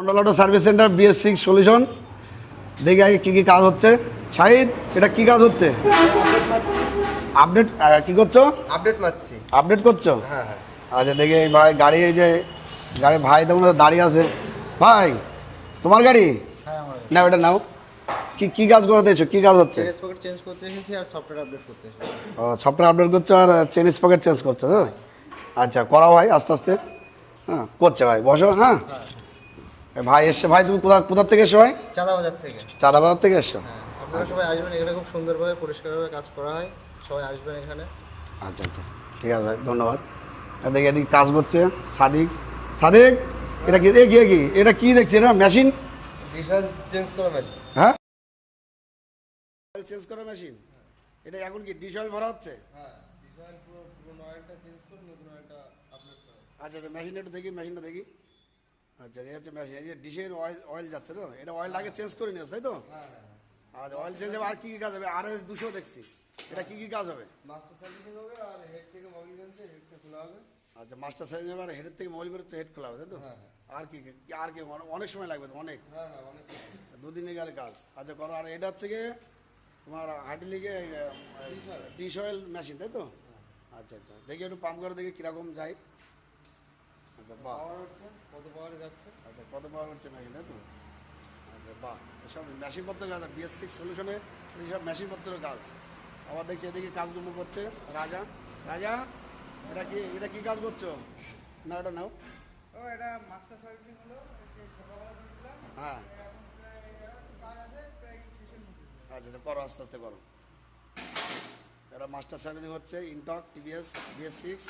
Mondal auto service centre BS6 solution. দেখি আগে কী কী কাজ হচ্ছে। শাহিদ, এটা কি কাজ হচ্ছে? আপডেট কি করছো? আপডেট মারছি। আপডেট করছো? হ্যাঁ হ্যাঁ। আচ্ছা দেখি এই ভাই গাড়ি, এই যে গাড়ি ভাই তখন দাঁড়িয়ে আছে। ভাই তোমার গাড়ি? হ্যাঁ আমার না ওটা নাও। কি কি কাজ করতে এসো? কি কাজ হচ্ছে? চেন স্পকেট চেঞ্জ করতে এসেছি আর সফটওয়্যার আপডেট করতে এসেছি। ও, সফটওয়্যার আপডেট করছো আর চেন স্পকেট চেঞ্জ করছো তো? আচ্ছা করাও ভাই আস্তে আস্তে। হ্যাঁ করছে ভাই, বসো। হ্যাঁ ভাই এসছে। ভাই তুমি কোথা থেকে এসছো ভাই? চাঁদাবাজার থেকে। চাঁদাবাজার থেকে এসছো? হ্যাঁ, আপনারা সবাই আসবেন, এখানে খুব সুন্দরভাবে পরিষ্কারভাবে কাজ করা হয়, সবাই আসবেন এখানে। আচ্ছা আচ্ছা ঠিক আছে ভাই, ধন্যবাদ। দেখি এদিকে কাজ করছে সাদিক। সাদিক, এটা কি এটা কি দেখছি? এটা মেশিন? ডিসেল চেঞ্জ করা মেশিন। হ্যাঁ অয়েল চেঞ্জ করা মেশিন। এটা এখন কি ডিশ অয়েল ভরা হচ্ছে? হ্যাঁ, ডিসেল পুরো অয়েলটা চেঞ্জ করে নতুন অয়েলটা আপডেট করা। আচ্ছা আচ্ছা মেশিনটা একটু দেখি, মেশিনটা দেখি। আচ্ছা এই হচ্ছে মেশিন। এই যে ডিশের অয়েল যাচ্ছে তো? এটা অয়েল আগে চেঞ্জ করে নিয়েছে তাই তো? হ্যাঁ হ্যাঁ। আচ্ছা অয়েল চেঞ্জ হবে। আর কি কি কাজ হবে? RS 200 দেখছি, এটা কি কি কাজ হবে? মাস্টার সার্ভিসিং হবে আর হেড থেকে মোবিল বেঞ্চে হেডটা খোলা হবে। আচ্ছা মাস্টার সাইজ হবে আর হেডের থেকে মোবাইল বেরোচ্ছে, হেড খোলা হবে তাই তো? হ্যাঁ আর কি আর কি অনেক সময় লাগবে তো? অনেক, হ্যাঁ হ্যাঁ অনেক। দুদিনে গেলে কাজ। আচ্ছা করো। আর এটা হচ্ছে গিয়ে তোমার হার্ডি লিগে ডিশ অয়েল মেশিন তাই তো? আচ্ছা আচ্ছা দেখি একটু পাম্প করে দেখি কীরকম যায়। আচ্ছা বাহ। পাওয়ার হচ্ছে কত পাওয়ারে যাচ্ছে? আচ্ছা কত পাওয়ার হচ্ছে মেশিন তাই তো? আচ্ছা বাহ, এসব মেশিনপত্র কাজ। BS6 সলিউশনে এইসব মেশিনপত্রের কাজ। আবার দেখছি এদিকে কাজগুলো করছে রাজা। রাজা, এটা কি কাজ করছো? না এটা নাও। ও এটা মাস্টার সার্ভিসিং হলো, সেই সকালবেলা করে দিলাম। হ্যাঁ এখন প্রায় কাজ আছে, প্রায় শেষের মুখে। আচ্ছা আচ্ছা করো, আস্তে আস্তে করো। এটা মাস্টার সার্ভিসিং হচ্ছে ইনটক TVS BS6।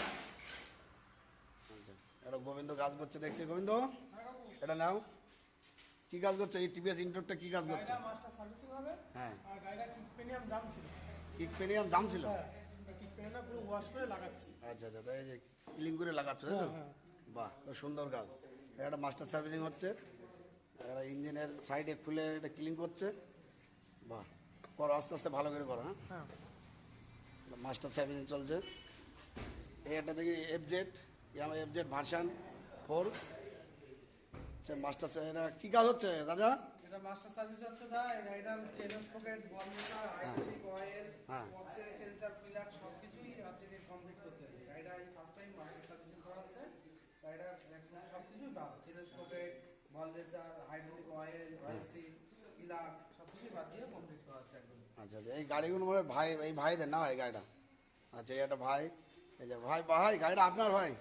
আচ্ছা এটা গোবিন্দ কাজ করছে দেখছি। গোবিন্দ এটা নাও। কি কাজ করছে এই TVS ইনটকটা? কি কাজ করছে? মাস্টার সার্ভিসিং হবে। হ্যাঁ আর গাড়িটা কিকপেনিয়াম জাম ছিল। কিকপেনিয়াম জাম ছিল? কিকপেনিয়ামটা পুরো ওয়াশ করে লাগাচ্ছি। আচ্ছা আচ্ছা তাই এই যে ক্লিন করে লাগাচ্ছ তাই তো? বাহ খুব সুন্দর কাজ। এটা মাস্টার সার্ভিসিং হচ্ছে। এটা ইঞ্জিনের সাইডে খুলে এটা ক্লিন করছে। বাহ করো, আস্তে আস্তে ভালো করে করো। হ্যাঁ মাস্টার সার্ভিসিং চলছে। এটা দেখি ইয়ামা FZ ভার্সন 4। আচ্ছা মাস্টার এটা কী কাজ হচ্ছে রাজা? এটা মাস্টার সার্ভিস হচ্ছে দা। এই গাড়িটার চেন স্পকেট, বলমেটা, হাইড্রোলিক অয়েল, হ্যাঁ বক্সের সেন্সর প্লাগ সবকিছুই আছে কমপ্লিট করতে হবে। গাড়িটা এই ফার্স্ট টাইম মাস্টার সার্ভিসিং করা হচ্ছে। গাড়িটা একদম সবকিছুই বাদ। চেন স্পকেট, বলমেটার, হাইড্রোলিক অয়েল, সিল, প্লাগ সবকিছুই বাদ দিয়ে কমপ্লিট করা হচ্ছে একদম। আচ্ছা আচ্ছা এই গাড়িগুলো মনে হয় ভাই, এই ভাইদের না এই গাড়িটা? আচ্ছা এই একটা ভাই, এই যে ভাই গাড়িটা আপনার ভাই?